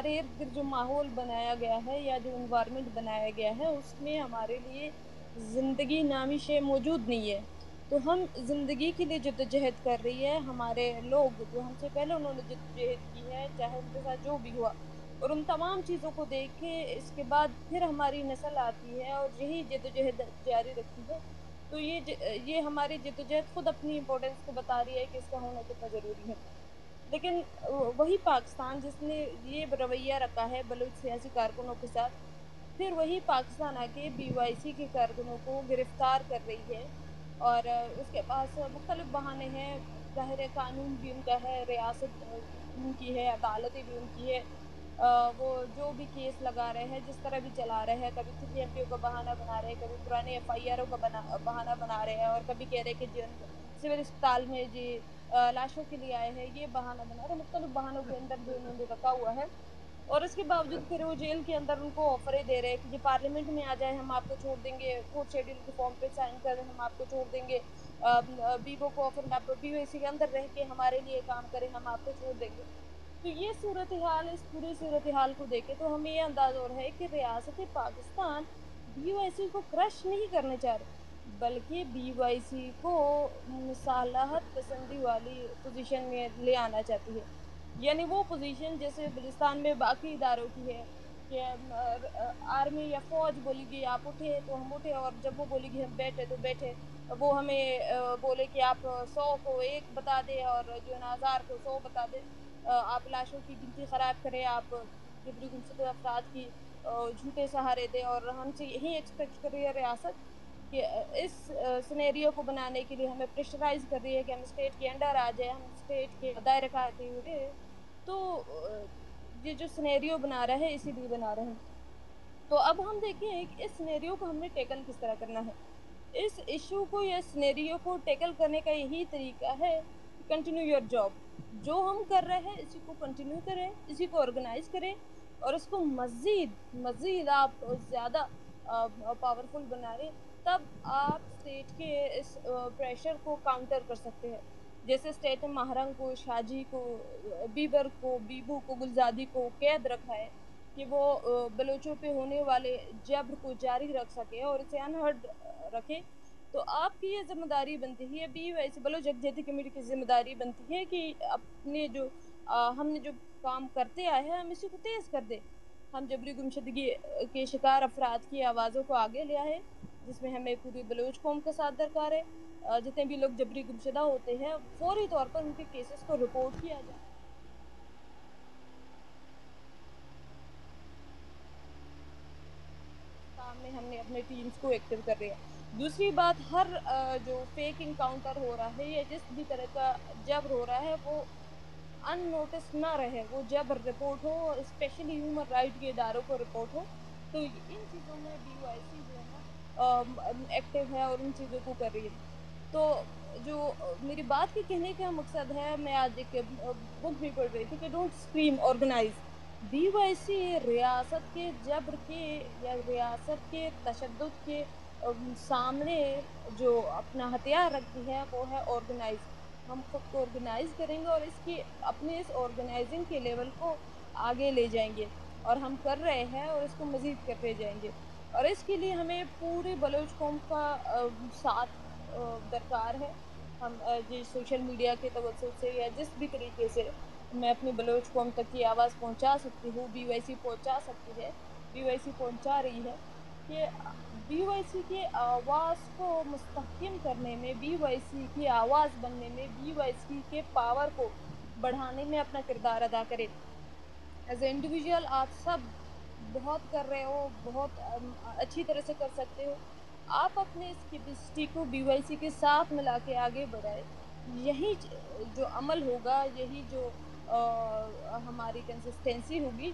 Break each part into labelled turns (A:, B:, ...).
A: ہمارے ارد گرد جو ماحول بنایا گیا ہے یا جو انوائرمنٹ بنایا گیا ہے اس میں ہمارے لیے زندگی نامی شے موجود نہیں ہے. تو ہم زندگی کے لیے جدوجہد کر رہی ہے. ہمارے لوگ جو ہم سے پہلے انہوں نے جدوجہد کی ہے چاہے ان کے ساتھ جو بھی ہوا، اور ان تمام چیزوں کو دیکھ کے اس کے بعد پھر ہماری نسل آتی ہے اور یہی جدوجہد جاری رکھتی ہے. تو یہ ہماری جدوجہد خود اپنی امپورٹنس کو بتا رہی ہے کہ اس کا ہونا کتنا ضروری ہے. لیکن وہی پاکستان جس نے یہ رویہ رکھا ہے بلوچ سیاسی کارکنوں کے ساتھ، پھر وہی پاکستان آ کے بی وائی سی کے کارکنوں کو گرفتار کر رہی ہے اور اس کے پاس مختلف بہانے ہیں. ظاہر قانون بھی ان کا ہے، ریاست ان کی ہے، عدالتیں بھی ان کی ہے. وہ جو بھی کیس لگا رہے ہیں جس طرح بھی چلا رہے ہیں، کبھی 3 MPO کا بہانہ بنا رہے ہیں، کبھی پرانے FIRوں کا بہانہ بنا رہے ہیں، اور کبھی کہہ رہے کہ سول اسپتال میں جی لاشوں کے لیے آئے ہیں، یہ بہانہ بنا رہے. مختلف بہانوں کے اندر جو انہوں نے رکھا ہوا ہے، اور اس کے باوجود پھر وہ جیل کے اندر ان کو آفریں دے رہے ہیں کہ یہ پارلیمنٹ میں آ جائے، ہم آپ کو چھوڑ دیں گے، 4th شیڈول کے فارم پہ سائن کریں، ہم آپ کو چھوڑ دیں گے. بیوو کو آفر BOC کے اندر رہ کے ہمارے لیے کام کریں، ہم آپ کو چھوڑ دیں گے. تو یہ صورتحال، اس پوری صورتحال کو دیکھے تو ہمیں یہ انداز ہو رہا ہے کہ ریاست پاکستان BOC کو کرش نہیں کرنا چاہ رہے، بلکہ BOC کو مصالحت پسندی والی پوزیشن میں لے آنا چاہتی ہے. یعنی وہ پوزیشن جیسے بلوچستان میں باقی اداروں کی ہے کہ آرمی یا فوج بولے گی آپ اٹھے تو ہم اٹھے، اور جب وہ بولے گی ہم بیٹھے تو بیٹھے. وہ ہمیں بولے کہ آپ 100 کو 1 بتا دے اور جو 1000 کو 100 بتا دے، آپ لاشوں کی گنتی خراب کریں، آپ جبری گمشدہ افراد کی جھوٹے سہارے دیں، اور ہم سے یہی ایکسپیکٹ کر رہی ہے ریاست کہ اس سینیریو کو بنانے کے لیے ہمیں پریشرائز کر رہی ہے کہ ہم اسٹیٹ کے انڈر آ جائیں، ہم اسٹیٹ کے دائرہ کار کے ہوئے. تو یہ جو سینیریو بنا رہا ہے اسی لیے بنا رہے ہیں. تو اب ہم دیکھیں کہ اس سینیریو کو ہم نے ٹیکل کس طرح کرنا ہے. اس ایشو کو یا سینیریو کو ٹیکل کرنے کا یہی طریقہ ہے کہ کنٹینیو یور جاب. جو ہم کر رہے ہیں اسی کو کنٹینیو کریں، اسی کو آرگنائز کریں، اور اس کو مزید آپ زیادہ پاورفل بنا رہے. تب آپ اسٹیٹ کے اس پریشر کو کاؤنٹر کر سکتے ہیں. جیسے اسٹیٹ نے ماہرنگ کو، شاجی کو، بیبر کو، بیبو کو، گلزادی کو قید رکھا ہے کہ وہ بلوچوں پہ ہونے والے جبر کو جاری رکھ سکے اور اسے انہرڈ رکھے. تو آپ کی یہ ذمہ داری بنتی ہے، BOC بلوچ یکجہتی کمیٹی کی ذمہ داری بنتی ہے کہ اپنے جو ہم نے جو کام کرتے آئے ہیں ہم اسی کو تیز کر دیں. ہم جبری گمشدگی کے شکار افراد کی آوازوں کو آگے لے آئے، جس میں ہمیں پوری بلوچ قوم کا ساتھ درکار ہے. جتنے بھی لوگ جبری گمشدہ ہوتے ہیں فوری طور پر ان کے کیسز کو رپورٹ کیا جائے. کام میں ہم نے اپنے ٹیمز کو ایکٹیو کر رہے ہیں. دوسری بات، ہر جو فیک انکاؤنٹر ہو رہا ہے یا جس بھی طرح کا جبر ہو رہا ہے وہ ان نوٹس نہ رہے، وہ جبر رپورٹ ہو، اور اسپیشلی ہیومن رائٹ کے اداروں کو رپورٹ ہو. تو ان چیزوں میں BOC جو ہے نا ایکٹیو ہے اور ان چیزوں کو کر رہی ہے. تو جو میری بات کے کہنے کا مقصد ہے، میں آج ایک بک بھی پڑھ رہی تھی کہ ڈونٹ اسکریم، آرگنائز. BOC ریاست کے جبر کے یا ریاست کے تشدد کے سامنے جو اپنا ہتھیار رکھتی ہے وہ ہے آرگنائز. ہم خود کو آرگنائز کریں گے اور اپنے اس آرگنائزنگ کے لیول کو آگے لے جائیں گے، اور ہم کر رہے ہیں اور اس کو مزید کرتے جائیں گے. اور اس کے لیے ہمیں پورے بلوچ قوم کا ساتھ درکار ہے. ہم سوشل میڈیا کے توسط سے یا جس بھی طریقے سے میں اپنی بلوچ قوم تک یہ آواز پہنچا سکتی ہوں، BOC پہنچا سکتی ہے، BOC پہنچا رہی ہے کہ BOC کی آواز کو مستحکم کرنے میں، BOC کی آواز بننے میں، BOC کے پاور کو بڑھانے میں اپنا کردار ادا کرے. ایز اے انڈیویژل آپ سب بہت کر رہے ہو، بہت اچھی طرح سے کر سکتے ہو. آپ اپنے اس کیپیسٹی کو BOC کے ساتھ ملا کے آگے بڑھائے. یہی جو عمل ہوگا، یہی جو ہماری کنسسٹینسی ہوگی،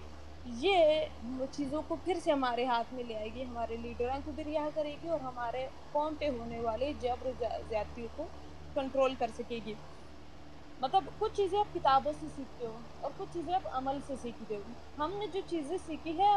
A: یہ چیزوں کو پھر سے ہمارے ہاتھ میں لے آئے گی، ہمارے لیڈروں کو بھی رہا کرے گی، اور ہمارے قوم پہ ہونے والے جبر زیادتیوں کو کنٹرول کر سکے گی. مطلب کچھ چیزیں آپ کتابوں سے سیکھتے ہو اور کچھ چیزیں آپ عمل سے سیکھتے ہو. ہم نے جو چیزیں سیکھی ہے